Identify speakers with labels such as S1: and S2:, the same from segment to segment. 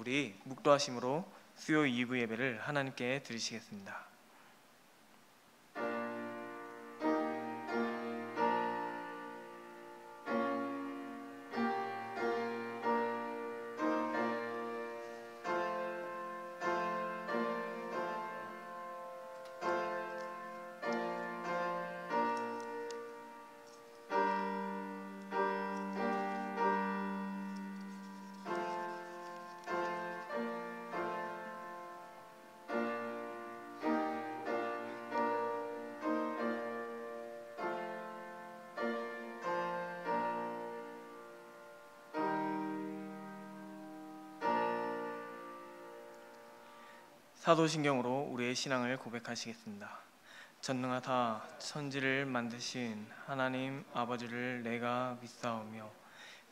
S1: 우리 묵도하심으로 수요 2부 예배를 하나님께 드리시겠습니다. 사도신경으로 우리의 신앙을 고백하시겠습니다. 전능하사 천지를 만드신 하나님 아버지를 내가 믿사오며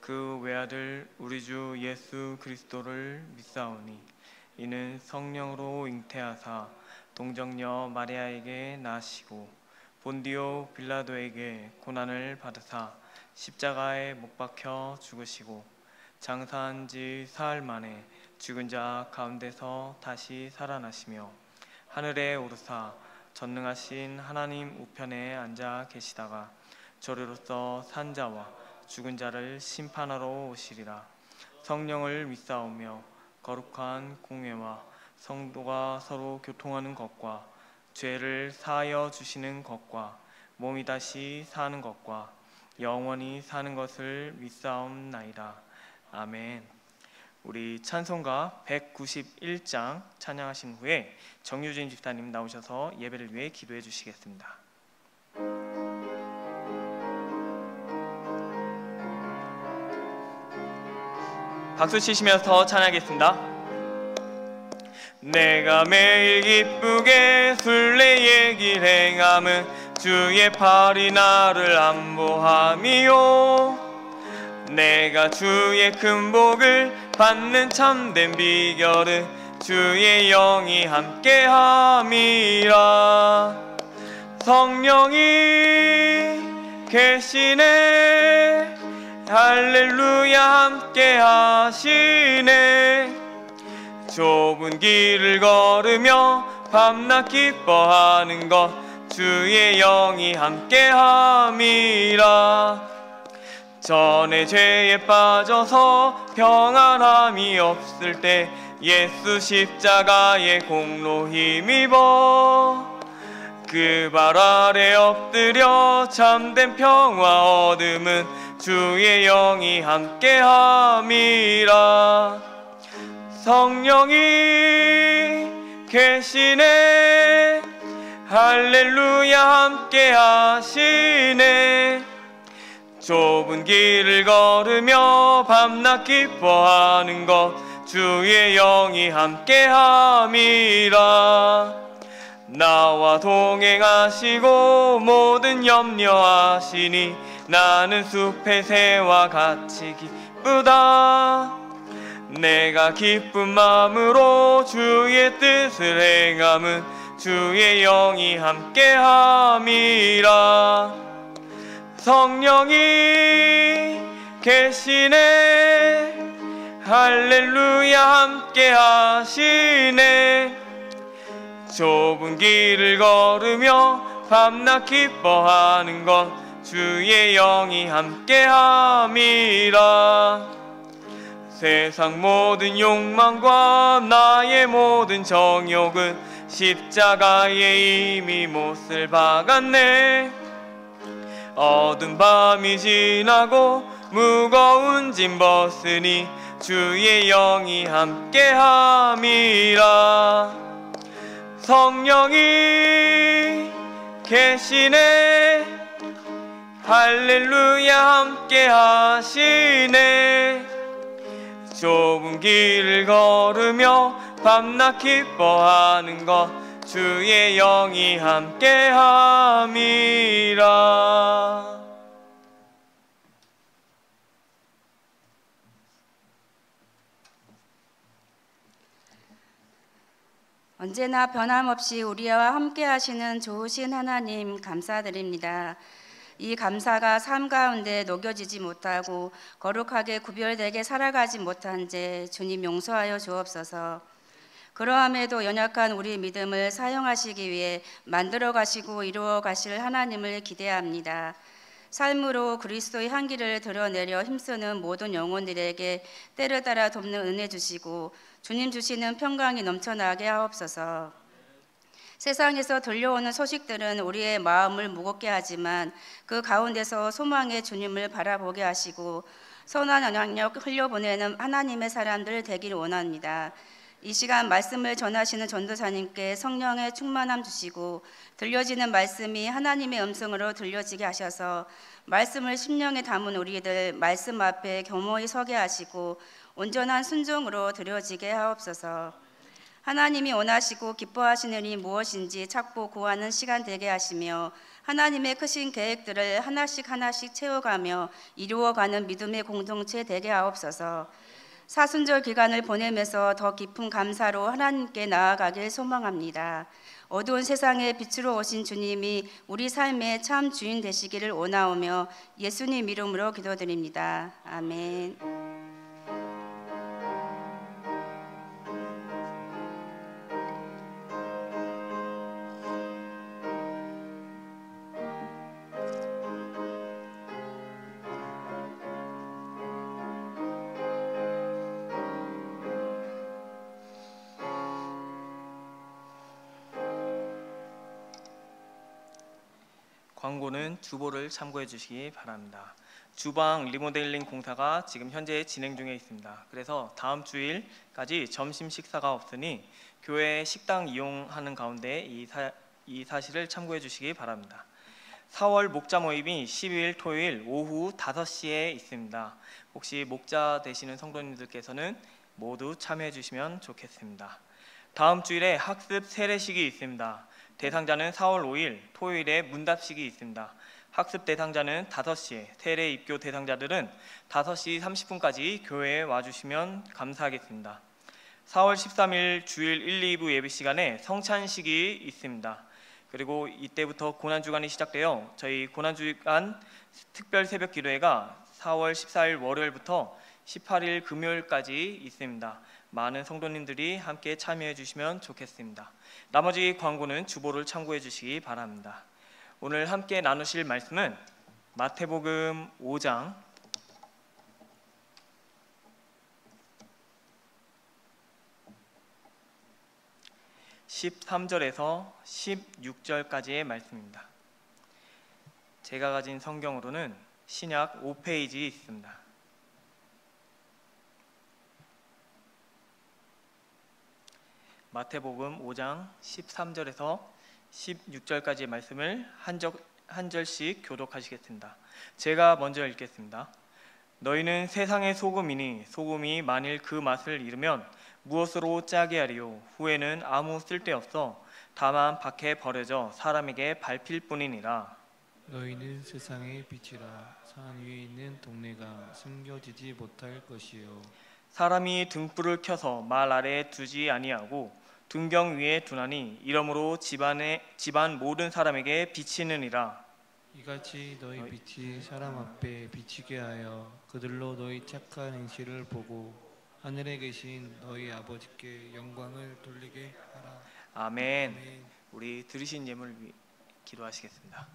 S1: 그 외아들 우리 주 예수 그리스도를 믿사오니 이는 성령으로 잉태하사 동정녀 마리아에게 나시고 본디오 빌라도에게 고난을 받으사 십자가에 못 박혀 죽으시고 장사한 지 사흘 만에 죽은 자 가운데서 다시 살아나시며 하늘에 오르사 전능하신 하나님 우편에 앉아 계시다가 저리로서 산 자와 죽은 자를 심판하러 오시리라. 성령을 믿사오며 거룩한 공회와 성도가 서로 교통하는 것과 죄를 사하여 주시는 것과 몸이 다시 사는 것과 영원히 사는 것을 믿사옵나이다. 아멘. 우리 찬송가 191장 찬양하신 후에 정유진 집사님 나오셔서 예배를 위해 기도해 주시겠습니다. 박수 치시면서 찬양하겠습니다. 내가 매일 기쁘게 순례의 길 행함은 주의 팔이 나를 안보함이요 내가 주의 큰 복을 받는 참된 비결은 주의 영이 함께함이라. 성령이 계시네 할렐루야 함께하시네. 좁은 길을 걸으며 밤낮 기뻐하는 것 주의 영이 함께함이라. 전에 죄에 빠져서 평안함이 없을 때 예수 십자가의 공로 힘입어 그 발 아래 엎드려 참된 평화 얻음은 주의 영이 함께함이라. 성령이 계시네 할렐루야 함께하시네. 좁은 길을 걸으며 밤낮 기뻐하는 것 주의 영이 함께함이라. 나와 동행하시고 모든 염려하시니 나는 숲의 새와 같이 기쁘다. 내가 기쁜 마음으로 주의 뜻을 행함은 주의 영이 함께함이라. 성령이 계시네 할렐루야 함께하시네. 좁은 길을 걸으며 밤낮 기뻐하는 것 주의 영이 함께함이라. 세상 모든 욕망과 나의 모든 정욕은 십자가에 이미 못을 박았네. 어두운 밤이 지나고 무거운 짐 벗으니 주의 영이 함께함이라. 성령이 계시네 할렐루야 함께하시네. 좁은 길을 걸으며 밤낮 기뻐하는 것 주의 영이 함께함이라.
S2: 언제나 변함없이 우리와 함께 하시는 좋으신 하나님 감사드립니다. 이 감사가 삶 가운데 녹여지지 못하고 거룩하게 구별되게 살아가지 못한 죄 주님 용서하여 주옵소서. 그러함에도 연약한 우리 믿음을 사용하시기 위해 만들어 가시고 이루어 가실 하나님을 기대합니다. 삶으로 그리스도의 향기를 드러내려 힘쓰는 모든 영혼들에게 때를 따라 돕는 은혜 주시고 주님 주시는 평강이 넘쳐나게 하옵소서. 세상에서 들려오는 소식들은 우리의 마음을 무겁게 하지만 그 가운데서 소망의 주님을 바라보게 하시고 선한 영향력 흘려보내는 하나님의 사람들 되기를 원합니다. 이 시간 말씀을 전하시는 전도사님께 성령의 충만함 주시고 들려지는 말씀이 하나님의 음성으로 들려지게 하셔서 말씀을 심령에 담은 우리들 말씀 앞에 겸허히 서게 하시고 온전한 순종으로 드려지게 하옵소서. 하나님이 원하시고 기뻐하시는 일이 무엇인지 찾고 구하는 시간 되게 하시며 하나님의 크신 계획들을 하나씩 채워가며 이루어가는 믿음의 공동체 되게 하옵소서. 사순절 기간을 보내면서 더 깊은 감사로 하나님께 나아가길 소망합니다. 어두운 세상에 빛으로 오신 주님이 우리 삶의 참 주인 되시기를 원하오며 예수님 이름으로 기도드립니다. 아멘.
S1: 광고는 주보를 참고해 주시기 바랍니다. 주방 리모델링 공사가 지금 현재 진행 중에 있습니다. 그래서 다음 주일까지 점심 식사가 없으니 교회 식당 이용하는 가운데 이 사실을 참고해 주시기 바랍니다. 4월 목자 모임이 12일 토요일 오후 5시에 있습니다. 혹시 목자 되시는 성도님들께서는 모두 참여해 주시면 좋겠습니다. 다음 주일에 학습 세례식이 있습니다. 대상자는 4월 5일 토요일에 문답식이 있습니다. 학습 대상자는 5시에, 세례 입교 대상자들은 5시 30분까지 교회에 와주시면 감사하겠습니다. 4월 13일 주일 1, 2부 예배 시간에 성찬식이 있습니다. 그리고 이때부터 고난주간이 시작되어 저희 고난주간 특별 새벽 기도회가 4월 14일 월요일부터 18일 금요일까지 있습니다. 많은 성도님들이 함께 참여해 주시면 좋겠습니다. 나머지 광고는 주보를 참고해 주시기 바랍니다. 오늘 함께 나누실 말씀은 마태복음 5장 13절에서 16절까지의 말씀입니다. 제가 가진 성경으로는 신약 5페이지 있습니다. 마태복음 5장 13절에서 16절까지의 말씀을 한 절씩 교독하시겠습니다. 제가 먼저 읽겠습니다. 너희는 세상의 소금이니 소금이 만일 그 맛을 잃으면 무엇으로 짜게 하리요? 후에는 아무 쓸데없어 다만 밖에 버려져 사람에게 밟힐 뿐이니라.
S3: 너희는 세상의 빛이라. 산 위에 있는 동네가 숨겨지지 못할 것이요.
S1: 사람이 등불을 켜서 말 아래에 두지 아니하고 등경 위에 두나니 이러므로 집안 모든 사람에게 비치느니라.
S3: 이같이 너희 빛이 사람 앞에 비치게 하여 그들로 너희 착한 행실을 보고 하늘에 계신 너희 아버지께 영광을 돌리게 하라.
S1: 아멘.
S3: 아멘.
S1: 우리 들으신 예물을 위해 기도하시겠습니다.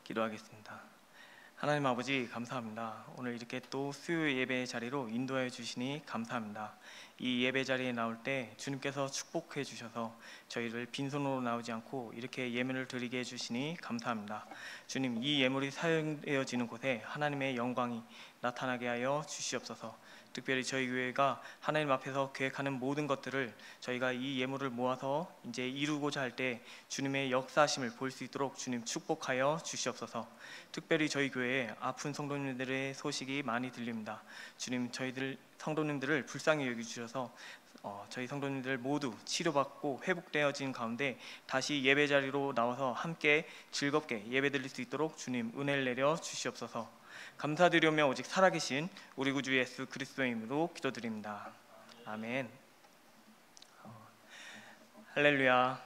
S1: 기도하겠습니다. 하나님 아버지 감사합니다. 오늘 이렇게 또 수요 예배 자리로 인도해 주시니 감사합니다. 이 예배 자리에 나올 때 주님께서 축복해 주셔서 저희를 빈손으로 나오지 않고 이렇게 예물을 드리게 해 주시니 감사합니다. 주님, 이 예물이 사용되어지는 곳에 하나님의 영광이 나타나게 하여 주시옵소서. 특별히 저희 교회가 하나님 앞에서 계획하는 모든 것들을 저희가 이 예물을 모아서 이제 이루고자 할 때 주님의 역사하심을 볼 수 있도록 주님 축복하여 주시옵소서. 특별히 저희 교회에 아픈 성도님들의 소식이 많이 들립니다. 주님, 저희들 성도님들을 불쌍히 여겨주셔서 저희 성도님들 모두 치료받고 회복되어진 가운데 다시 예배 자리로 나와서 함께 즐겁게 예배드릴 수 있도록 주님 은혜를 내려 주시옵소서. 감사드리며 오직 살아계신 우리 구주 예수 그리스도의 이름으로 기도드립니다. 아멘. 할렐루야.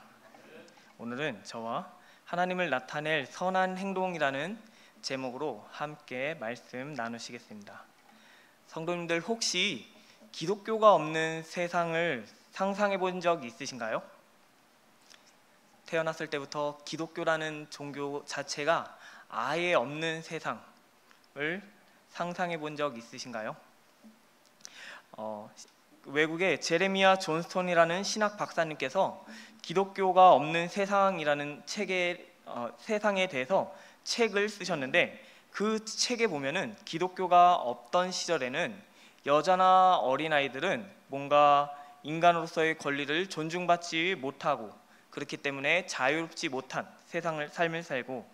S1: 오늘은 저와 하나님을 나타낼 선한 행동이라는 제목으로 함께 말씀 나누시겠습니다. 성도님들, 혹시 기독교가 없는 세상을 상상해 본 적 있으신가요? 태어났을 때부터 기독교라는 종교 자체가 아예 없는 세상을 상상해 본 적 있으신가요? 외국의 제레미야 존스톤이라는 신학 박사님께서 기독교가 없는 세상이라는 세상에 대해서 책을 쓰셨는데, 그 책에 보면은 기독교가 없던 시절에는 여자나 어린아이들은 뭔가 인간으로서의 권리를 존중받지 못하고 그렇기 때문에 자유롭지 못한 삶을 살고,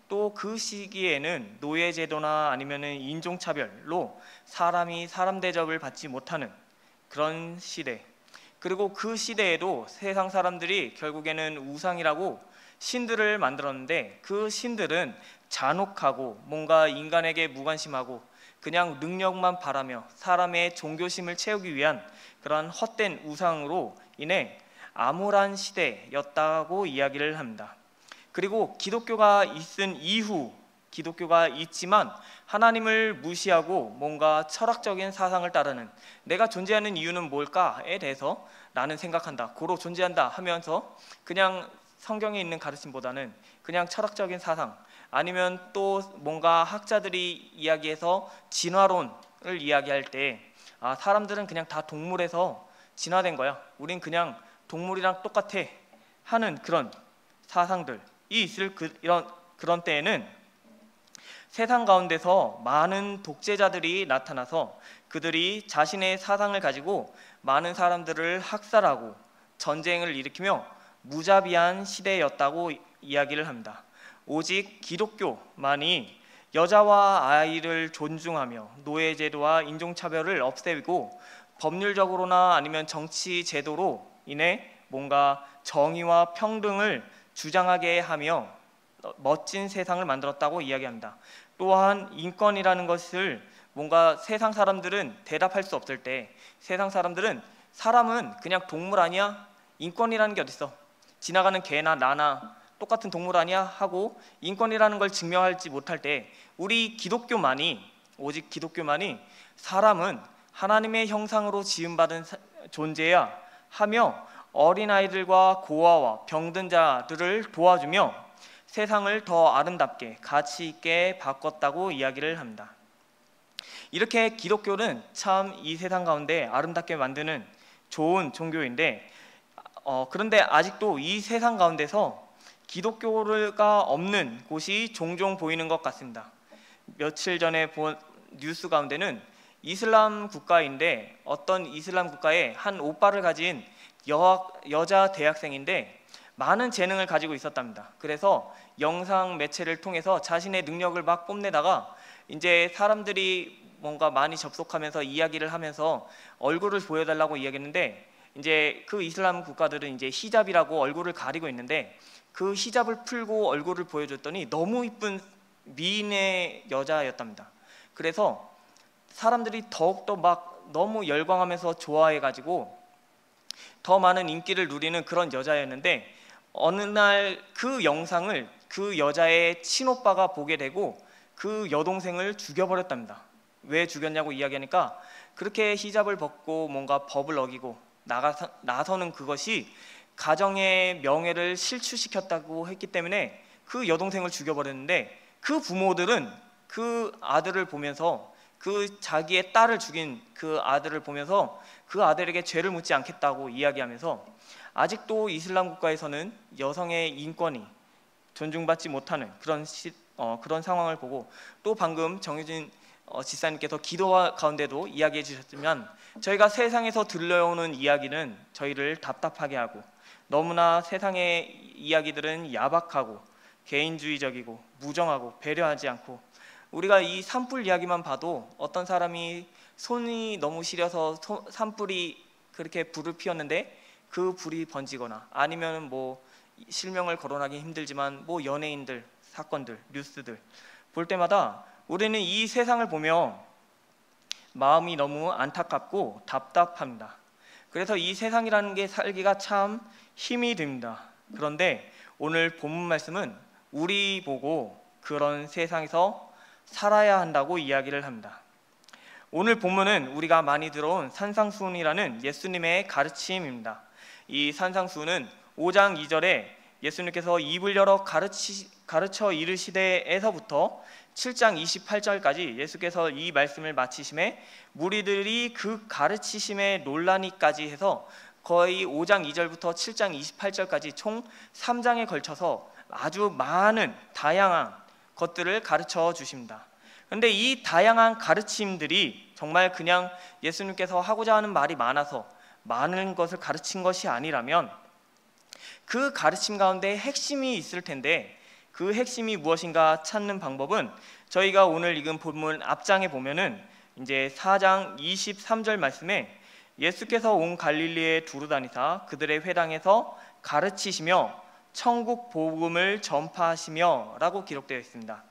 S1: 또 그 시기에는 노예제도나 아니면은 인종차별로 사람이 사람 대접을 받지 못하는 그런 시대, 그리고 그 시대에도 세상 사람들이 결국에는 우상이라고 신들을 만들었는데, 그 신들은 잔혹하고 뭔가 인간에게 무관심하고 그냥 능력만 바라며 사람의 종교심을 채우기 위한 그런 헛된 우상으로 인해 암울한 시대였다고 이야기를 합니다. 그리고 기독교가 있은 이후, 기독교가 있지만 하나님을 무시하고 뭔가 철학적인 사상을 따르는, 내가 존재하는 이유는 뭘까에 대해서 나는 생각한다, 고로 존재한다 하면서 그냥 성경에 있는 가르침보다는 그냥 철학적인 사상, 아니면 또 뭔가 학자들이 이야기해서 진화론을 이야기할 때 사람들은 그냥 다 동물에서 진화된 거야, 우린 그냥 동물이랑 똑같아 하는 그런 사상들이 있을 그런 때에는 세상 가운데서 많은 독재자들이 나타나서 그들이 자신의 사상을 가지고 많은 사람들을 학살하고 전쟁을 일으키며 무자비한 시대였다고 이야기를 합니다. 오직 기독교만이 여자와 아이를 존중하며 노예제도와 인종차별을 없애고 법률적으로나 아니면 정치 제도로 인해 뭔가 정의와 평등을 주장하게 하며 멋진 세상을 만들었다고 이야기합니다. 또한 인권이라는 것을 뭔가 세상 사람들은 대답할 수 없을 때, 세상 사람들은 사람은 그냥 동물 아니야? 인권이라는 게 어딨어? 지나가는 개나 나나 똑같은 동물 아니야? 하고 인권이라는 걸 증명하지 못할 때, 우리 기독교만이, 오직 기독교만이 사람은 하나님의 형상으로 지음받은 존재야 하며 어린아이들과 고아와 병든 자들을 도와주며 세상을 더 아름답게 가치 있게 바꿨다고 이야기를 합니다. 이렇게 기독교는 참 이 세상 가운데 아름답게 만드는 좋은 종교인데, 그런데 아직도 이 세상 가운데서 기독교가 없는 곳이 종종 보이는 것 같습니다. 며칠 전에 본 뉴스 가운데는 이슬람 국가인데, 어떤 이슬람 국가에 한 오빠를 가진 여자 대학생인데 많은 재능을 가지고 있었답니다. 그래서 영상 매체를 통해서 자신의 능력을 막 뽐내다가 이제 사람들이 뭔가 많이 접속하면서 이야기를 하면서 얼굴을 보여달라고 이야기했는데, 이제 그 이슬람 국가들은 이제 히잡이라고 얼굴을 가리고 있는데, 그 히잡을 풀고 얼굴을 보여줬더니 너무 이쁜 미인의 여자였답니다. 그래서 사람들이 더욱더 막 너무 열광하면서 좋아해가지고 더 많은 인기를 누리는 그런 여자였는데, 어느 날 그 영상을 그 여자의 친오빠가 보게 되고 그 여동생을 죽여버렸답니다. 왜 죽였냐고 이야기하니까, 그렇게 히잡을 벗고 뭔가 법을 어기고 나서는 그것이 가정의 명예를 실추시켰다고 했기 때문에 그 여동생을 죽여버렸는데, 그 부모들은 그 아들을 보면서, 그 자기의 딸을 죽인 그 아들을 보면서 그 아들에게 죄를 묻지 않겠다고 이야기하면서, 아직도 이슬람 국가에서는 여성의 인권이 존중받지 못하는 그런 상황을 보고, 또 방금 정유진 지사님께서 기도 가운데도 이야기해 주셨지만 저희가 세상에서 들려오는 이야기는 저희를 답답하게 하고 너무나 세상의 이야기들은 야박하고 개인주의적이고 무정하고 배려하지 않고 우리가 이 산불 이야기만 봐도 어떤 사람이 손이 너무 시려서 산불이 그렇게 불을 피웠는데 그 불이 번지거나 아니면 뭐 실명을 거론하기 힘들지만 뭐 연예인들 사건들 뉴스들 볼 때마다 우리는 이 세상을 보며 마음이 너무 안타깝고 답답합니다. 그래서 이 세상이라는 게 살기가 참 힘이 듭니다. 그런데 오늘 본문 말씀은 우리 보고 그런 세상에서 살아야 한다고 이야기를 합니다. 오늘 본문은 우리가 많이 들어온 산상수훈이라는 예수님의 가르침입니다. 이 산상수훈은 5장 2절에 예수님께서 입을 열어 가르쳐 이르시되에서부터 7장 28절까지 예수께서 이 말씀을 마치심에 무리들이 그 가르치심에 논란이까지 해서 거의 5장 2절부터 7장 28절까지 총 3장에 걸쳐서 아주 많은 다양한 것들을 가르쳐 주십니다. 그런데 이 다양한 가르침들이 정말 그냥 예수님께서 하고자 하는 말이 많아서 많은 것을 가르친 것이 아니라면 그 가르침 가운데 핵심이 있을 텐데 그 핵심이 무엇인가 찾는 방법은 저희가 오늘 읽은 본문 앞장에 보면은 이제 4장 23절 말씀에 예수께서 온 갈릴리에 두루 다니사 그들의 회당에서 가르치시며 천국 복음을 전파하시며 라고 기록되어 있습니다.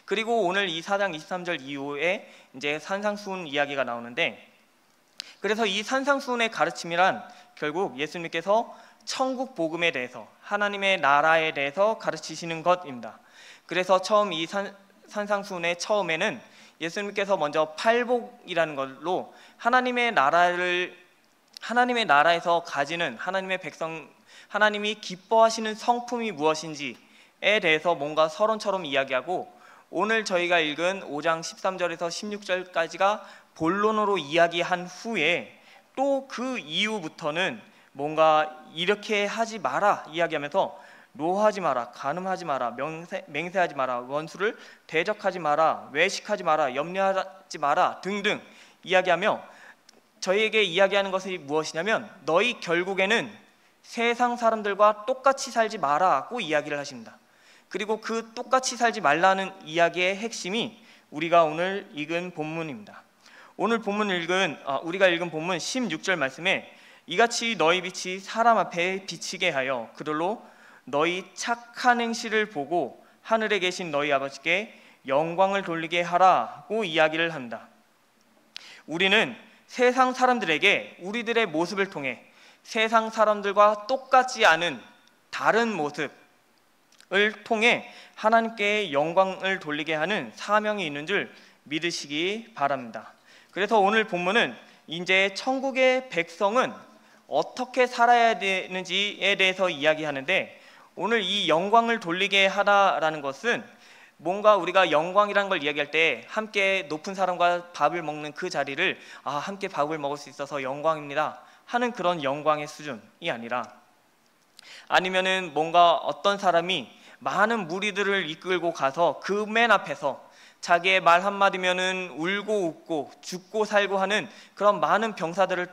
S1: 그리고 오늘 이 4장 23절 이후에 이제 산상수훈 이야기가 나오는데 그래서 이 산상수훈의 가르침이란 결국 예수님께서 천국 복음에 대해서 하나님의 나라에 대해서 가르치시는 것입니다. 그래서 처음 이 산상수훈의 처음에는 예수님께서 먼저 팔복이라는 걸로 하나님의 나라에서 가지는 하나님의 백성 하나님이 기뻐하시는 성품이 무엇인지에 대해서 뭔가 서론처럼 이야기하고 오늘 저희가 읽은 5장 13절에서 16절까지가 본론으로 이야기한 후에 또 그 이후부터는 뭔가 이렇게 하지 마라 이야기하면서 노하지 마라, 간음하지 마라, 맹세하지 마라, 원수를 대적하지 마라, 외식하지 마라, 염려하지 마라 등등 이야기하며 저희에게 이야기하는 것이 무엇이냐면 너희 결국에는 세상 사람들과 똑같이 살지 마라고 이야기를 하십니다. 그리고 그 똑같이 살지 말라는 이야기의 핵심이 우리가 오늘 읽은 본문입니다. 오늘 우리가 읽은 본문 16절 말씀에 이같이 너희 빛이 사람 앞에 비치게 하여 그들로 너희 착한 행실을 보고 하늘에 계신 너희 아버지께 영광을 돌리게 하라고 이야기를 합니다. 우리는 세상 사람들에게 우리들의 모습을 통해 세상 사람들과 똑같지 않은 다른 모습을 통해 하나님께 영광을 돌리게 하는 사명이 있는 줄 믿으시기 바랍니다. 그래서 오늘 본문은 이제 천국의 백성은 어떻게 살아야 되는지에 대해서 이야기하는데 오늘 이 영광을 돌리게 하다라는 것은 뭔가 우리가 영광이라는 걸 이야기할 때 함께 높은 사람과 밥을 먹는 그 자리를 함께 밥을 먹을 수 있어서 영광입니다 하는 그런 영광의 수준이 아니라 아니면은 뭔가 어떤 사람이 많은 무리들을 이끌고 가서 그 맨 앞에서 자기의 말 한마디면은 울고 웃고 죽고 살고 하는 그런 많은 병사들을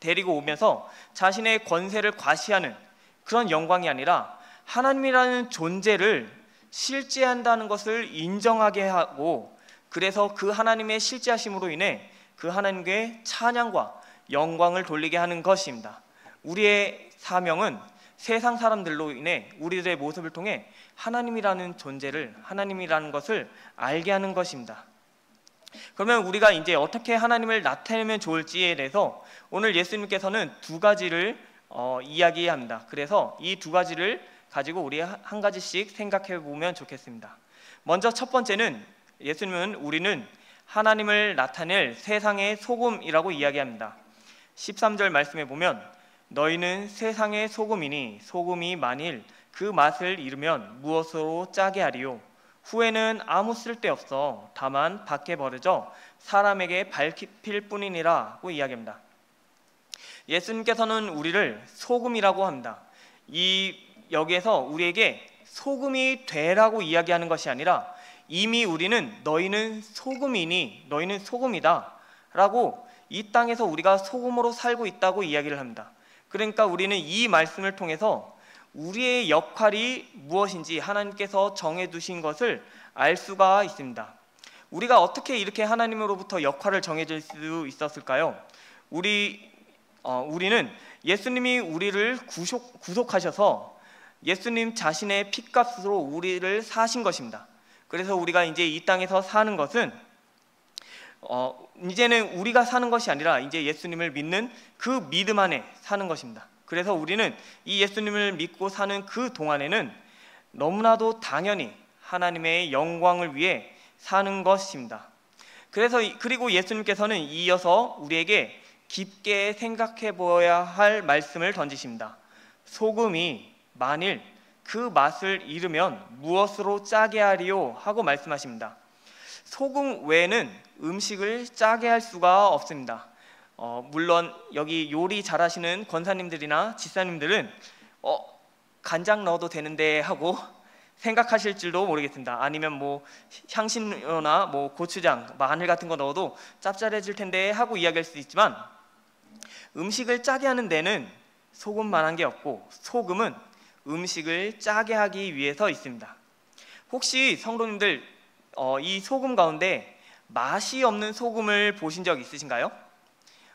S1: 데리고 오면서 자신의 권세를 과시하는 그런 영광이 아니라 하나님이라는 존재를 실제한다는 것을 인정하게 하고 그래서 그 하나님의 실제하심으로 인해 그 하나님께 찬양과 영광을 돌리게 하는 것입니다. 우리의 사명은 세상 사람들로 인해 우리들의 모습을 통해 하나님이라는 존재를 하나님이라는 것을 알게 하는 것입니다. 그러면 우리가 이제 어떻게 하나님을 나타내면 좋을지에 대해서 오늘 예수님께서는 두 가지를 이야기합니다. 그래서 이 두 가지를 가지고 우리 한 가지씩 생각해 보면 좋겠습니다. 먼저 첫 번째는 예수님은 우리는 하나님을 나타낼 세상의 소금이라고 이야기합니다. 13절 말씀에 보면 너희는 세상의 소금이니 소금이 만일 그 맛을 잃으면 무엇으로 짜게 하리요 후에는 아무 쓸데없어 다만 밖에 버려져 사람에게 밟힐 뿐이니라고 이야기합니다. 예수님께서는 우리를 소금이라고 합니다. 여기에서 우리에게 소금이 되라고 이야기하는 것이 아니라 이미 우리는 너희는 소금이니 너희는 소금이다 라고 이 땅에서 우리가 소금으로 살고 있다고 이야기를 합니다. 그러니까 우리는 이 말씀을 통해서 우리의 역할이 무엇인지 하나님께서 정해두신 것을 알 수가 있습니다. 우리가 어떻게 이렇게 하나님으로부터 역할을 정해질 수 있었을까요? 우리는 예수님이 우리를 구속하셔서 예수님 자신의 피값으로 우리를 사신 것입니다. 그래서 우리가 이제 이 땅에서 사는 것은 이제는 우리가 사는 것이 아니라 이제 예수님을 믿는 그 믿음 안에 사는 것입니다. 그래서 우리는 이 예수님을 믿고 사는 그 동안에는 너무나도 당연히 하나님의 영광을 위해 사는 것입니다. 그리고 예수님께서는 이어서 우리에게 깊게 생각해 보아야 할 말씀을 던지십니다. 소금이 만일 그 맛을 잃으면 무엇으로 짜게 하리요 하고 말씀하십니다. 소금 외에는 음식을 짜게 할 수가 없습니다. 물론 여기 요리 잘하시는 권사님들이나 집사님들은 간장 넣어도 되는데 하고 생각하실 줄도 모르겠습니다. 아니면 뭐 향신료나 뭐 고추장, 마늘 같은 거 넣어도 짭짤해질 텐데 하고 이야기할 수 있지만, 음식을 짜게 하는 데는 소금만한 게 없고 소금은 음식을 짜게 하기 위해서 있습니다. 혹시 성도님들 이 소금 가운데 맛이 없는 소금을 보신 적 있으신가요?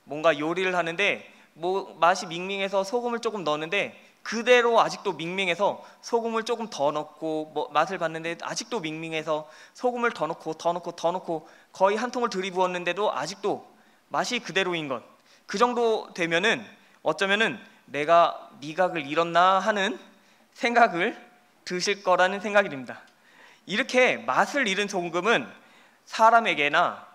S1: 뭔가 요리를 하는데 뭐 맛이 밍밍해서 소금을 조금 넣었는데 그대로 아직도 밍밍해서 소금을 조금 더 넣고 뭐 맛을 봤는데 아직도 밍밍해서 소금을 더 넣고 거의 한 통을 들이부었는데도 아직도 맛이 그대로인 것. 그 정도 되면은 어쩌면은 내가 미각을 잃었나 하는 생각을 드실 거라는 생각이 듭니다. 이렇게 맛을 잃은 소금은 사람에게나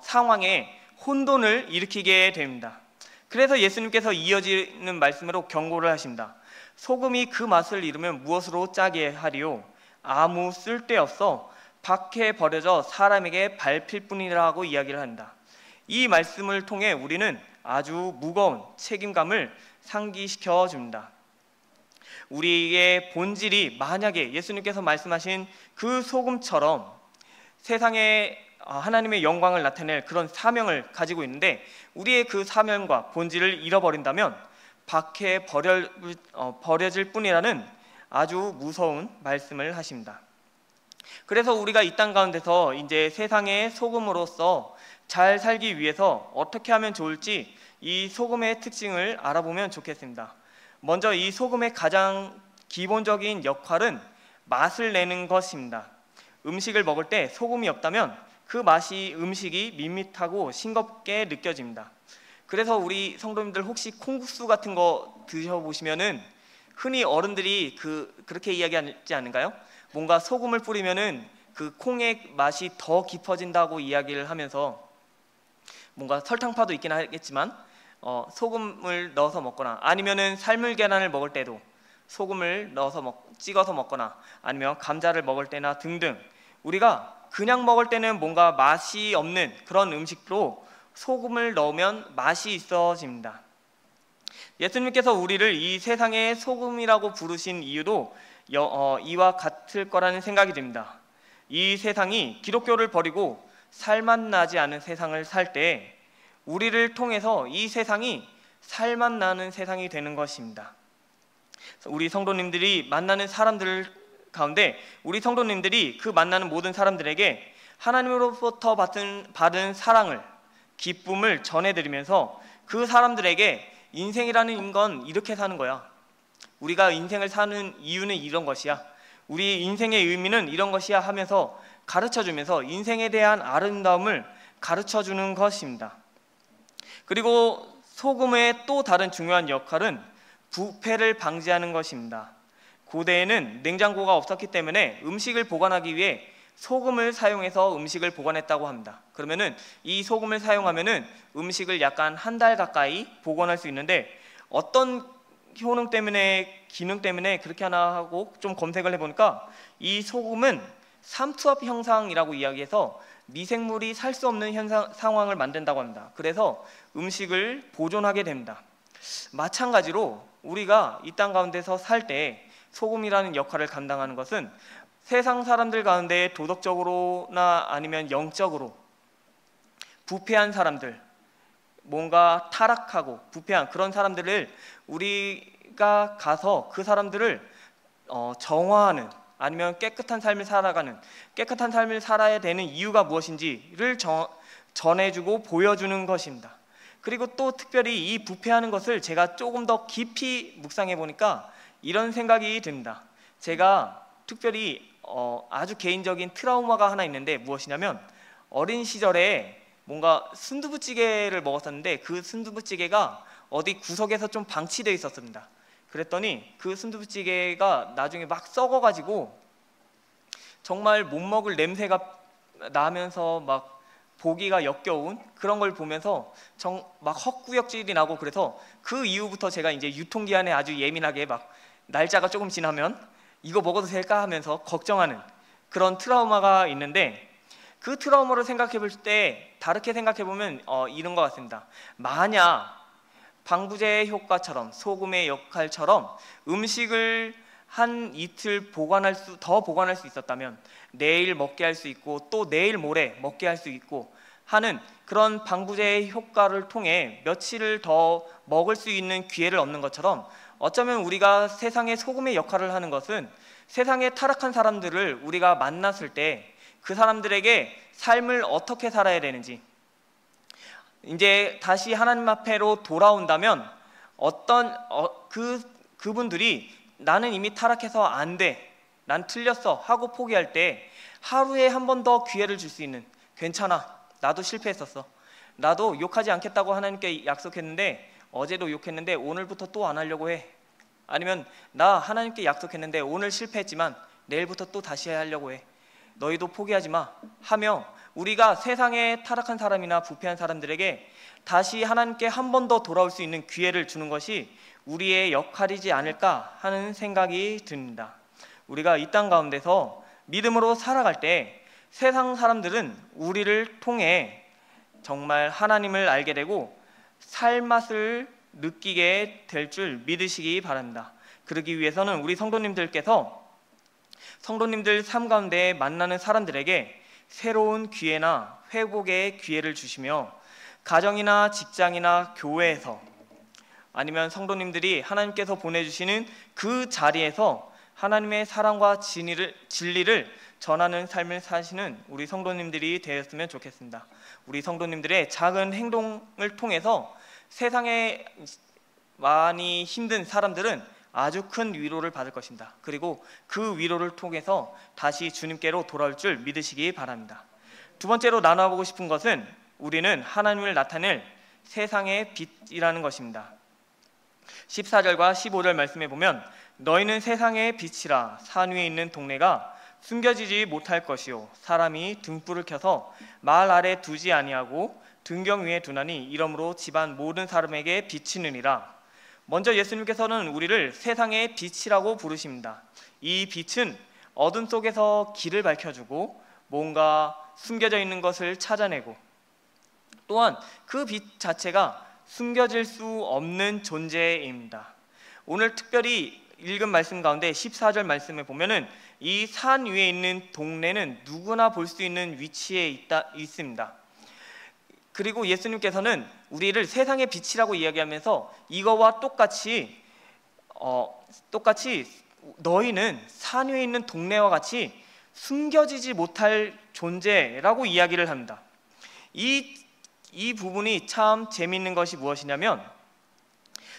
S1: 상황에 혼돈을 일으키게 됩니다. 그래서 예수님께서 이어지는 말씀으로 경고를 하십니다. 소금이 그 맛을 잃으면 무엇으로 짜게 하리요? 아무 쓸데없어 밖에 버려져 사람에게 밟힐 뿐이라고 이야기를 한다. 이 말씀을 통해 우리는 아주 무거운 책임감을 상기시켜 줍니다. 우리의 본질이 만약에 예수님께서 말씀하신 그 소금처럼 세상에 하나님의 영광을 나타낼 그런 사명을 가지고 있는데 우리의 그 사명과 본질을 잃어버린다면 밖에 버려질 뿐이라는 아주 무서운 말씀을 하십니다. 그래서 우리가 이 땅 가운데서 이제 세상의 소금으로서 잘 살기 위해서 어떻게 하면 좋을지 이 소금의 특징을 알아보면 좋겠습니다. 먼저 이 소금의 가장 기본적인 역할은 맛을 내는 것입니다. 음식을 먹을 때 소금이 없다면 그 음식이 밋밋하고 싱겁게 느껴집니다. 그래서 우리 성도님들 혹시 콩국수 같은 거 드셔보시면은 흔히 어른들이 그렇게 이야기하지 않은가요? 뭔가 소금을 뿌리면은 그 콩의 맛이 더 깊어진다고 이야기를 하면서, 뭔가 설탕파도 있긴 하겠지만 소금을 넣어서 먹거나 아니면은 삶은 계란을 먹을 때도 소금을 넣어서 찍어서 먹거나 아니면 감자를 먹을 때나 등등, 우리가 그냥 먹을 때는 뭔가 맛이 없는 그런 음식도 소금을 넣으면 맛이 있어집니다. 예수님께서 우리를 이 세상의 소금이라고 부르신 이유도 이와 같을 거라는 생각이 듭니다. 이 세상이 기독교를 버리고 살맛 나지 않은 세상을 살 때 우리를 통해서 이 세상이 살맛 나는 세상이 되는 것입니다. 우리 성도님들이 만나는 사람들 가운데 우리 성도님들이 그 만나는 모든 사람들에게 하나님으로부터 받은 사랑을, 기쁨을 전해드리면서 그 사람들에게 인생이라는 건 이렇게 사는 거야, 우리가 인생을 사는 이유는 이런 것이야, 우리 인생의 의미는 이런 것이야 하면서 가르쳐주면서 인생에 대한 아름다움을 가르쳐주는 것입니다. 그리고 소금의 또 다른 중요한 역할은 부패를 방지하는 것입니다. 고대에는 냉장고가 없었기 때문에 음식을 보관하기 위해 소금을 사용해서 음식을 보관했다고 합니다. 그러면은 이 소금을 사용하면은 음식을 약간 한 달 가까이 보관할 수 있는데, 어떤 효능 때문에, 기능 때문에 그렇게 하나 하고 좀 검색을 해보니까 이 소금은 삼투압 현상이라고 이야기해서 미생물이 살 수 없는 상황을 만든다고 합니다. 그래서 음식을 보존하게 됩니다. 마찬가지로 우리가 이 땅 가운데서 살 때 소금이라는 역할을 감당하는 것은 세상 사람들 가운데 도덕적으로나 아니면 영적으로 부패한 사람들, 뭔가 타락하고 부패한 그런 사람들을 우리가 가서 그 사람들을 정화하는, 아니면 깨끗한 삶을 살아야 되는 이유가 무엇인지를 전해주고 보여주는 것입니다. 그리고 또 특별히 이 부패하는 것을 제가 조금 더 깊이 묵상해 보니까 이런 생각이 듭니다. 제가 특별히 아주 개인적인 트라우마가 하나 있는데 무엇이냐면, 어린 시절에 뭔가 순두부찌개를 먹었었는데 그 순두부찌개가 어디 구석에서 좀 방치되어 있었습니다. 그랬더니 그 순두부찌개가 나중에 막 썩어가지고 정말 못 먹을 냄새가 나면서 막 보기가 역겨운 그런 걸 보면서 막 헛구역질이 나고, 그래서 그 이후부터 제가 이제 유통기한에 아주 예민하게 막 날짜가 조금 지나면 이거 먹어도 될까 하면서 걱정하는 그런 트라우마가 있는데, 그 트라우마를 생각해 볼 때 다르게 생각해 보면 이런 것 같습니다. 만약 방부제 효과처럼, 소금의 역할처럼 음식을 한 이틀 더 보관할 수 있었다면 내일 먹게 할 수 있고 또 내일 모레 먹게 할 수 있고 하는 그런 방부제의 효과를 통해 며칠을 더 먹을 수 있는 기회를 얻는 것처럼, 어쩌면 우리가 세상의 소금의 역할을 하는 것은 세상에 타락한 사람들을 우리가 만났을 때 그 사람들에게 삶을 어떻게 살아야 되는지, 이제 다시 하나님 앞에로 돌아온다면 그분들이 나는 이미 타락해서 안 돼, 난 틀렸어 하고 포기할 때 하루에 한 번 더 기회를 줄 수 있는, 괜찮아, 나도 실패했었어, 나도 욕하지 않겠다고 하나님께 약속했는데 어제도 욕했는데 오늘부터 또 안 하려고 해, 아니면 나 하나님께 약속했는데 오늘 실패했지만 내일부터 또 다시 하려고 해, 너희도 포기하지 마 하며, 우리가 세상에 타락한 사람이나 부패한 사람들에게 다시 하나님께 한 번 더 돌아올 수 있는 기회를 주는 것이 우리의 역할이지 않을까 하는 생각이 듭니다. 우리가 이 땅 가운데서 믿음으로 살아갈 때 세상 사람들은 우리를 통해 정말 하나님을 알게 되고 살맛을 느끼게 될 줄 믿으시기 바랍니다. 그러기 위해서는 우리 성도님들 삶 가운데 만나는 사람들에게 새로운 기회나 회복의 기회를 주시며, 가정이나 직장이나 교회에서 아니면 성도님들이 하나님께서 보내주시는 그 자리에서 하나님의 사랑과 진리를 전하는 삶을 사시는 우리 성도님들이 되었으면 좋겠습니다. 우리 성도님들의 작은 행동을 통해서 세상에 많이 힘든 사람들은 아주 큰 위로를 받을 것입니다. 그리고 그 위로를 통해서 다시 주님께로 돌아올 줄 믿으시기 바랍니다. 두 번째로 나눠보고 싶은 것은 우리는 하나님을 나타낼 세상의 빛이라는 것입니다. 14절과 15절 말씀에 보면, 너희는 세상의 빛이라. 산 위에 있는 동네가 숨겨지지 못할 것이요, 사람이 등불을 켜서 말 아래 두지 아니하고 등경 위에 두나니 이러므로 집안 모든 사람에게 비치느니라. 먼저 예수님께서는 우리를 세상의 빛이라고 부르십니다. 이 빛은 어둠 속에서 길을 밝혀주고 뭔가 숨겨져 있는 것을 찾아내고, 또한 그 빛 자체가 숨겨질 수 없는 존재입니다. 오늘 특별히 읽은 말씀 가운데 14절 말씀에 보면은 이 산 위에 있는 동네는 누구나 볼 수 있는 위치에 있습니다. 그리고 예수님께서는 우리를 세상의 빛이라고 이야기하면서 이거와 똑같이 너희는 산 위에 있는 동네와 같이 숨겨지지 못할 존재라고 이야기를 합니다. 이 부분이 참 재미있는 것이 무엇이냐면,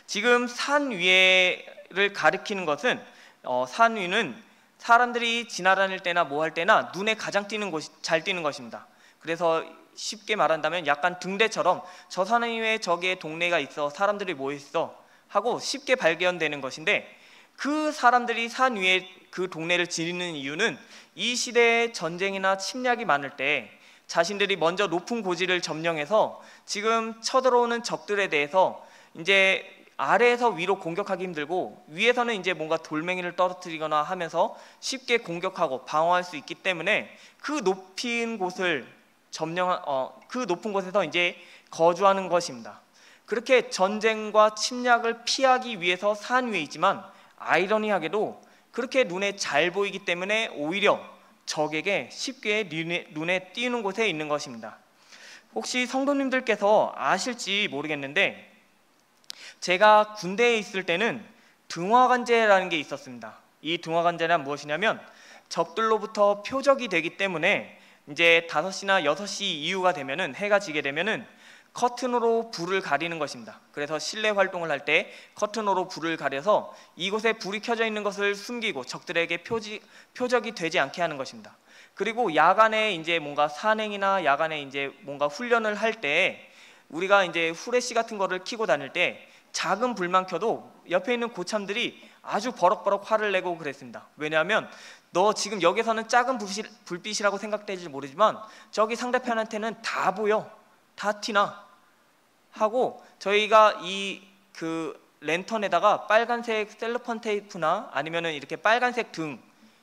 S1: 지금 산 위에를 가리키는 것은 산 위는 사람들이 지나다닐 때나 뭐 할 때나 눈에 가장 잘 띄는 것입니다. 그래서 쉽게 말한다면 약간 등대처럼 저 산 위에 저기에 동네가 있어, 사람들이 모여 있어 하고 쉽게 발견되는 것인데, 그 사람들이 산 위에 그 동네를 지니는 이유는 이 시대에 전쟁이나 침략이 많을 때 자신들이 먼저 높은 고지를 점령해서 지금 쳐들어오는 적들에 대해서 이제 아래에서 위로 공격하기 힘들고 위에서는 이제 뭔가 돌멩이를 떨어뜨리거나 하면서 쉽게 공격하고 방어할 수 있기 때문에 그 높은 곳을 그 높은 곳에서 이제 거주하는 것입니다. 그렇게 전쟁과 침략을 피하기 위해서 산 위에 있지만, 아이러니하게도 그렇게 눈에 잘 보이기 때문에 오히려 적에게 쉽게 눈에 띄는 곳에 있는 것입니다. 혹시 성도님들께서 아실지 모르겠는데 제가 군대에 있을 때는 등화관제라는 게 있었습니다. 이 등화관제란 무엇이냐면 적들로부터 표적이 되기 때문에 이제 5시나 6시 이후가 되면은, 해가 지게 되면은 커튼으로 불을 가리는 것입니다. 그래서 실내 활동을 할 때 커튼으로 불을 가려서 이곳에 불이 켜져 있는 것을 숨기고 적들에게 표적이 되지 않게 하는 것입니다. 그리고 야간에 이제 뭔가 산행이나 야간에 이제 뭔가 훈련을 할 때 우리가 이제 후레쉬 같은 거를 켜고 다닐 때 작은 불만 켜도 옆에 있는 고참들이 아주 버럭버럭 화를 내고 그랬습니다. 왜냐하면 너 지금 여기서는 작은 불빛이라고 생각될지 모르지만 저기 상대편한테는 다 보여, 다 티나 하고, 저희가 이 그 랜턴에다가 빨간색 셀로폰 테이프나 아니면은 이렇게 빨간색 등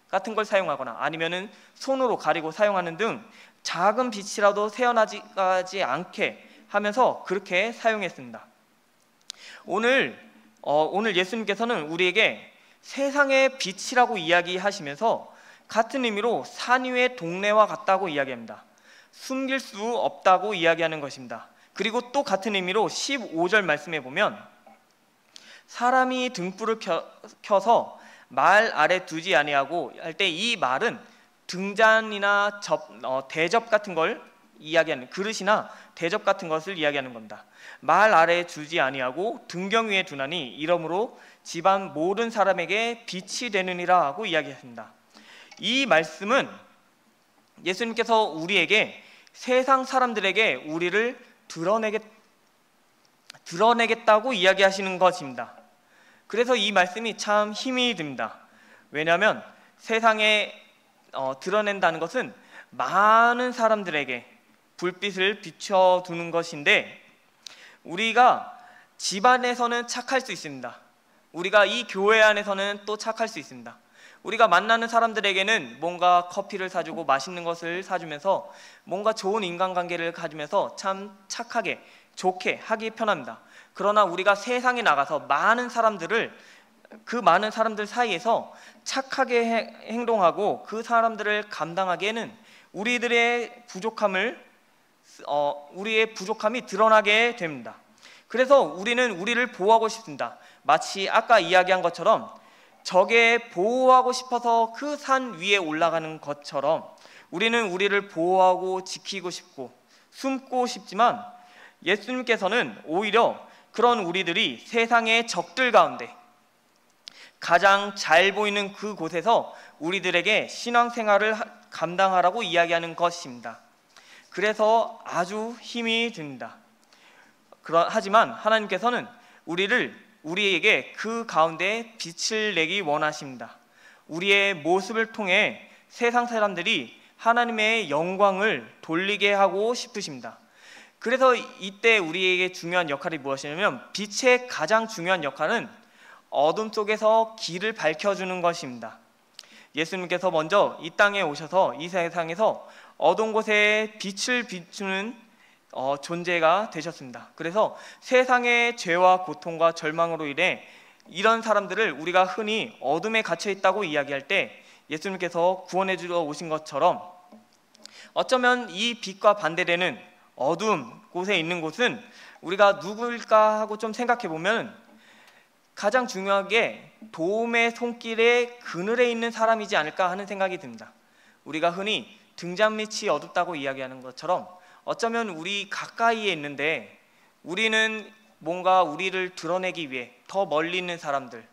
S1: 같은 걸 사용하거나 아니면은 손으로 가리고 사용하는 등 작은 빛이라도 새어나지 않게 하면서 그렇게 사용했습니다. 오늘 예수님께서는 우리에게 세상의 빛이라고 이야기하시면서 같은 의미로 산 위의 동네와 같다고 이야기합니다. 숨길 수 없다고 이야기하는 것입니다. 그리고 또 같은 의미로 15절 말씀에 보면 사람이 등불을 켜서 말 아래 두지 아니하고 할 때 이 말은 등잔이나 대접 같은 걸 이야기하는, 그릇이나 대접 같은 것을 이야기하는 겁니다. 말 아래에 두지 아니하고 등경 위에 두나니 이러므로 집안 모든 사람에게 빛이 되느니라 하고 이야기했습니다. 이 말씀은 예수님께서 우리에게 세상 사람들에게 우리를 드러내겠다고 이야기하시는 것입니다. 그래서 이 말씀이 참 힘이 듭니다. 왜냐하면 세상에 드러낸다는 것은 많은 사람들에게 불빛을 비춰두는 것인데, 우리가 집안에서는 착할 수 있습니다. 우리가 이 교회 안에서는 또 착할 수 있습니다. 우리가 만나는 사람들에게는 뭔가 커피를 사주고 맛있는 것을 사주면서 뭔가 좋은 인간관계를 가지면서 참 착하게 좋게 하기 편합니다. 그러나 우리가 세상에 나가서 그 많은 사람들 사이에서 착하게 행동하고 그 사람들을 감당하기에는 우리의 부족함이 드러나게 됩니다. 그래서 우리는 우리를 보호하고 싶습니다. 마치 아까 이야기한 것처럼 적에 보호하고 싶어서 그 산 위에 올라가는 것처럼 우리는 우리를 보호하고 지키고 싶고 숨고 싶지만, 예수님께서는 오히려 그런 우리들이 세상의 적들 가운데 가장 잘 보이는 그 곳에서 우리들에게 신앙생활을 감당하라고 이야기하는 것입니다. 그래서 아주 힘이 듭니다. 하지만 하나님께서는 우리에게 그 가운데 빛을 내기 원하십니다. 우리의 모습을 통해 세상 사람들이 하나님의 영광을 돌리게 하고 싶으십니다. 그래서 이때 우리에게 중요한 역할이 무엇이냐면, 빛의 가장 중요한 역할은 어둠 속에서 길을 밝혀주는 것입니다. 예수님께서 먼저 이 땅에 오셔서 이 세상에서 어두운 곳에 빛을 비추는 존재가 되셨습니다. 그래서 세상의 죄와 고통과 절망으로 인해 이런 사람들을 우리가 흔히 어둠에 갇혀 있다고 이야기할 때 예수님께서 구원해 주러 오신 것처럼, 어쩌면 이 빛과 반대되는 어두운 곳에 있는 곳은 우리가 누구일까 하고 좀 생각해 보면 가장 중요한 게 도움의 손길의 그늘에 있는 사람이지 않을까 하는 생각이 듭니다. 우리가 흔히 등잔 밑이 어둡다고 이야기하는 것처럼 어쩌면 우리 가까이에 있는데 우리는 뭔가 우리를 드러내기 위해 더 멀리 있는 사람들을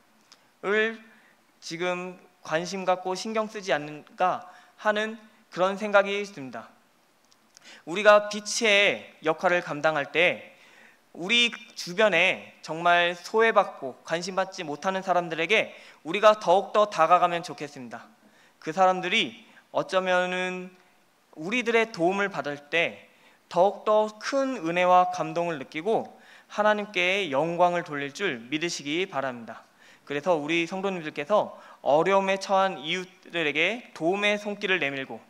S1: 지금 관심 갖고 신경 쓰지 않는가 하는 그런 생각이 듭니다. 우리가 빛의 역할을 감당할 때 우리 주변에 정말 소외받고 관심받지 못하는 사람들에게 우리가 더욱더 다가가면 좋겠습니다. 그 사람들이 어쩌면은 우리들의 도움을 받을 때 더욱더 큰 은혜와 감동을 느끼고 하나님께 영광을 돌릴 줄 믿으시기 바랍니다. 그래서 우리 성도님들께서 어려움에 처한 이웃들에게 도움의 손길을 내밀고,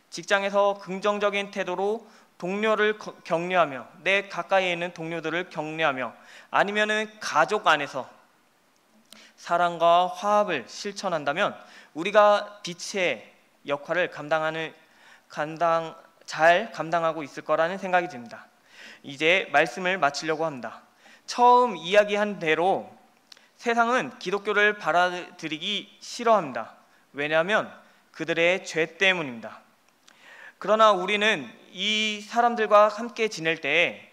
S1: 직장에서 긍정적인 태도로 동료를 격려하며, 내 가까이에 있는 동료들을 격려하며, 아니면은 가족 안에서 사랑과 화합을 실천한다면 우리가 빛의 역할을 잘 감당하고 있을 거라는 생각이 듭니다. 이제 말씀을 마치려고 합니다. 처음 이야기한 대로 세상은 기독교를 받아들이기 싫어합니다. 왜냐하면 그들의 죄 때문입니다. 그러나 우리는 이 사람들과 함께 지낼 때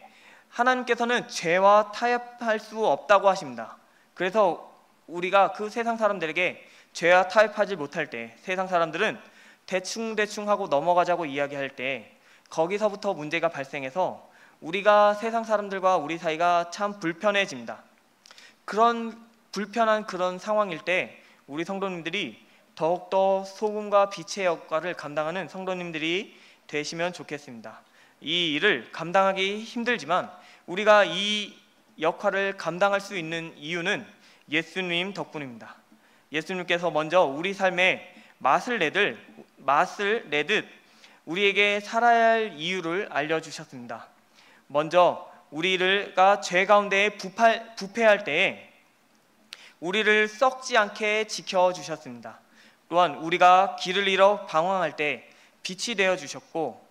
S1: 하나님께서는 죄와 타협할 수 없다고 하십니다. 그래서 우리가 그 세상 사람들에게 죄와 타협하지 못할 때, 세상 사람들은 대충 하고 넘어가자고 이야기할 때 거기서부터 문제가 발생해서 우리가 세상 사람들과 우리 사이가 참 불편해집니다. 그런 불편한 그런 상황일 때 우리 성도님들이 더욱더 소금과 빛의 역할을 감당하는 성도님들이 되시면 좋겠습니다. 이 일을 감당하기 힘들지만 우리가 이 역할을 감당할 수 있는 이유는 예수님 덕분입니다. 예수님께서 먼저 우리 삶에 맛을 내듯 우리에게 살아야 할 이유를 알려주셨습니다. 먼저 우리가 죄 가운데 부패할 때에 우리를 썩지 않게 지켜주셨습니다. 또한 우리가 길을 잃어 방황할 때 빛이 되어주셨고,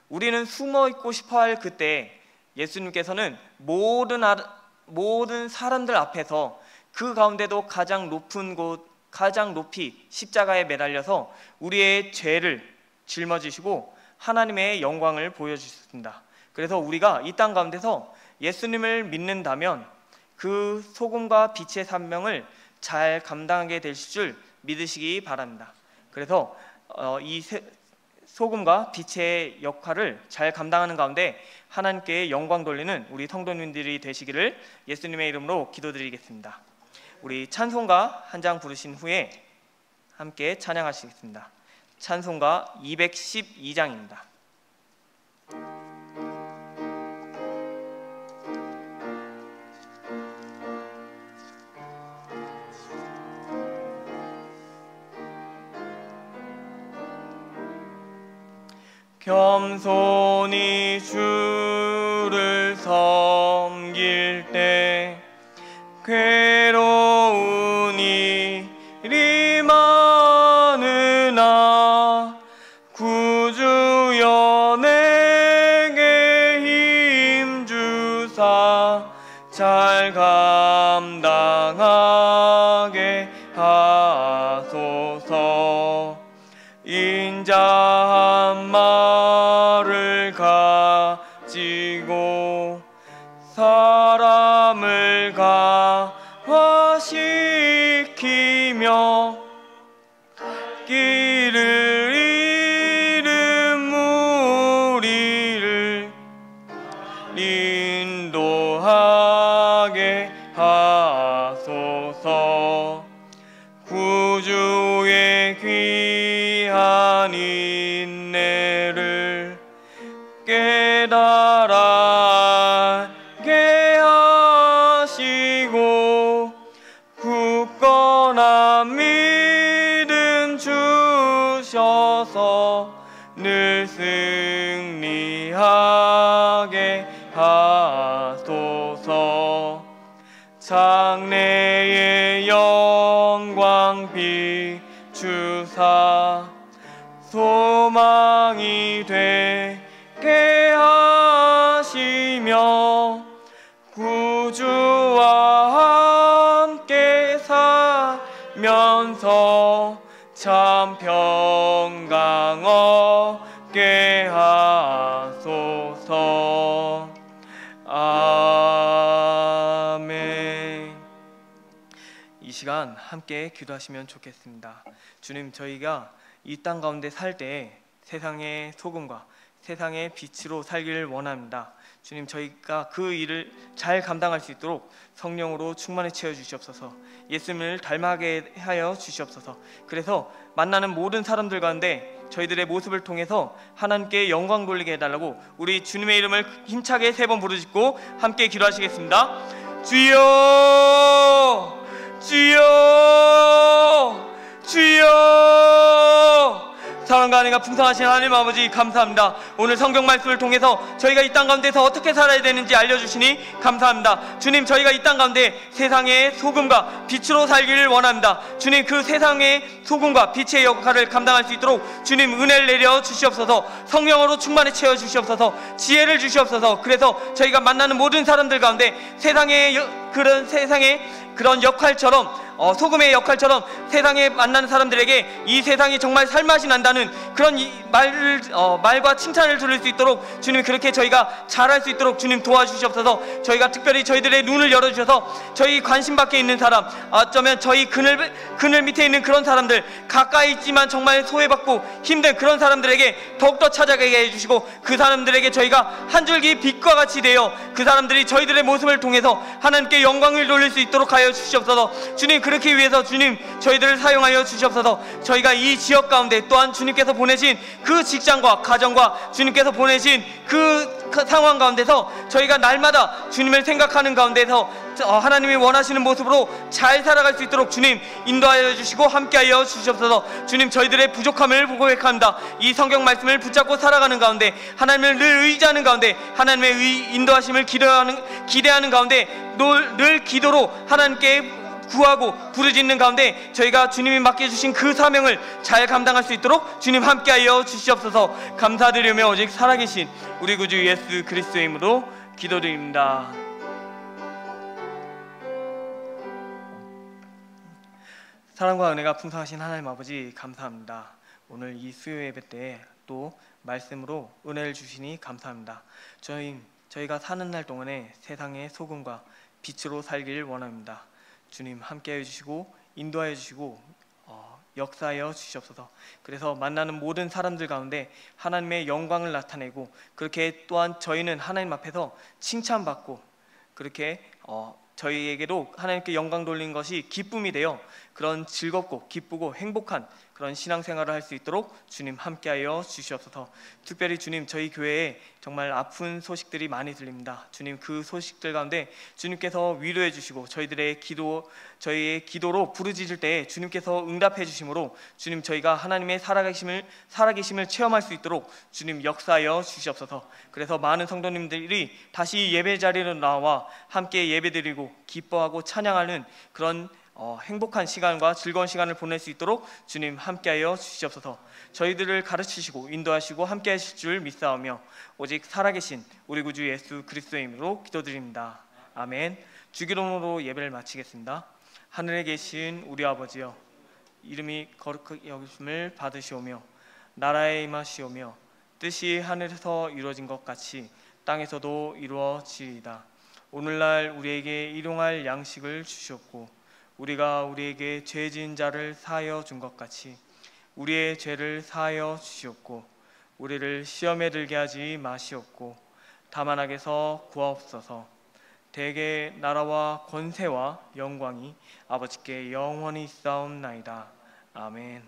S1: 우리는 숨어있고 싶어할 그때 예수님께서는 모든 사람들 앞에서 그 가운데도 가장 높이 십자가에 매달려서 우리의 죄를 짊어지시고 하나님의 영광을 보여주셨습니다. 그래서 우리가 이 땅 가운데서 예수님을 믿는다면 그 소금과 빛의 사명을 잘 감당하게 되실 줄 믿으시기 바랍니다. 그래서 이 소금과 빛의 역할을 잘 감당하는 가운데 하나님께 영광 돌리는 우리 성도님들이 되시기를 예수님의 이름으로 기도드리겠습니다. 우리 찬송가 한 장 부르신 후에 함께 찬양하시겠습니다. 찬송가 212장입니다. 겸손히 주를 섬길 때 괴로운 일이 많으나 구주여 내게 힘주사 잘 감당하게 하소서. 인자한 말을 가지고 사람을 감화시키며 길을 잃은 무리를 인도하게 하소서. 구주의 귀한 인내를 깨달아 알게 하시고 굳건한 믿음 주셔서 늘 승리하게 하소서. 장래의 영광 비추사 소망이 되게 하시며 구주와 함께 살면서 참 평강 얻게 하소서. 아멘. 이 시간 함께 기도하시면 좋겠습니다. 주님, 저희가 이 땅 가운데 살 때 세상의 소금과 세상의 빛으로 살기를 원합니다. 주님, 저희가 그 일을 잘 감당할 수 있도록 성령으로 충만히 채워 주시옵소서. 예수님을 닮아게 하여 주시옵소서. 그래서 만나는 모든 사람들 가운데 저희들의 모습을 통해서 하나님께 영광 돌리게 해달라고 우리 주님의 이름을 힘차게 3번 부르짖고 함께 기도하시겠습니다. 주여, 주여, 주여. 사랑과 은혜가 풍성하신 하나님 아버지 감사합니다. 오늘 성경 말씀을 통해서 저희가 이 땅 가운데서 어떻게 살아야 되는지 알려주시니 감사합니다. 주님, 저희가 이 땅 가운데 세상의 소금과 빛으로 살기를 원합니다. 주님, 그 세상의 소금과 빛의 역할을 감당할 수 있도록 주님 은혜를 내려 주시옵소서. 성령으로 충만히 채워 주시옵소서. 지혜를 주시옵소서. 그래서 저희가 만나는 모든 사람들 가운데 세상의 그런 역할처럼 소금의 역할처럼 세상에 만나는 사람들에게 이 세상이 정말 살맛이 난다는 그런 말과 칭찬을 들을 수 있도록 주님, 그렇게 저희가 잘할 수 있도록 주님 도와주시옵소서. 저희가 특별히 저희들의 눈을 열어주셔서 저희 관심 밖에 있는 사람, 어쩌면 저희 그늘 밑에 있는 그런 사람들, 가까이 있지만 정말 소외받고 힘든 그런 사람들에게 더욱더 찾아가게 해주시고, 그 사람들에게 저희가 한 줄기 빛과 같이 되어 그 사람들이 저희들의 모습을 통해서 하나님께 영광을 돌릴 수 있도록 하여 주시옵소서. 주님, 그렇게 위해서 주님 저희들을 사용하여 주시옵소서. 저희가 이 지역 가운데 또한 주님께서 보내신 그 직장과 가정과 주님께서 보내신 그 상황 가운데서 저희가 날마다 주님을 생각하는 가운데서 하나님이 원하시는 모습으로 잘 살아갈 수 있도록 주님 인도하여 주시고 함께하여 주시옵소서. 주님, 저희들의 부족함을 고백합니다. 이 성경 말씀을 붙잡고 살아가는 가운데, 하나님을 늘 의지하는 가운데, 하나님의 인도하심을 기대하는 가운데 늘 기도로 하나님께 구하고 부르짖는 가운데 저희가 주님이 맡겨주신 그 사명을 잘 감당할 수 있도록 주님 함께하여 주시옵소서. 감사드리며 오직 살아계신 우리 구주 예수 그리스도의 이름으로 기도드립니다. 사랑과 은혜가 풍성하신 하나님 아버지 감사합니다. 오늘 이 수요 예배 때 또 말씀으로 은혜를 주시니 감사합니다. 저희가 사는 날 동안에 세상의 소금과 빛으로 살기를 원합니다. 주님 함께해 주시고 인도하여 주시고 역사하여 주시옵소서. 그래서 만나는 모든 사람들 가운데 하나님의 영광을 나타내고, 그렇게 또한 저희는 하나님 앞에서 칭찬받고, 그렇게 저희에게도 하나님께 영광 돌리는 것이 기쁨이 되어 그런 즐겁고 기쁘고 행복한 그런 신앙생활을 할 수 있도록 주님 함께하여 주시옵소서. 특별히 주님, 저희 교회에 정말 아픈 소식들이 많이 들립니다. 주님, 그 소식들 가운데 주님께서 위로해 주시고 저희의 기도로 부르짖을 때 주님께서 응답해 주심으로 주님, 저희가 하나님의 살아계심을 체험할 수 있도록 주님 역사하여 주시옵소서. 그래서 많은 성도님들이 다시 예배 자리로 나와 함께 예배드리고 기뻐하고 찬양하는 그런 행복한 시간과 즐거운 시간을 보낼 수 있도록 주님 함께하여 주시옵소서. 저희들을 가르치시고 인도하시고 함께하실 줄 믿사오며 오직 살아계신 우리 구주 예수 그리스도의 이름으로 기도드립니다. 아멘. 주기도문으로 예배를 마치겠습니다. 하늘에 계신 우리 아버지여, 이름이 거룩하게 여기심을 받으시오며 나라에 임하시오며 뜻이 하늘에서 이루어진 것 같이 땅에서도 이루어지리이다. 오늘날 우리에게 일용할 양식을 주시옵고, 우리가 우리에게 죄 지은 자를 사하여 준 것 같이 우리의 죄를 사하여 주시옵고, 우리를 시험에 들게 하지 마시옵고 다만 악에서 구하옵소서. 대개 나라와 권세와 영광이 아버지께 영원히 있사옵나이다. 아멘.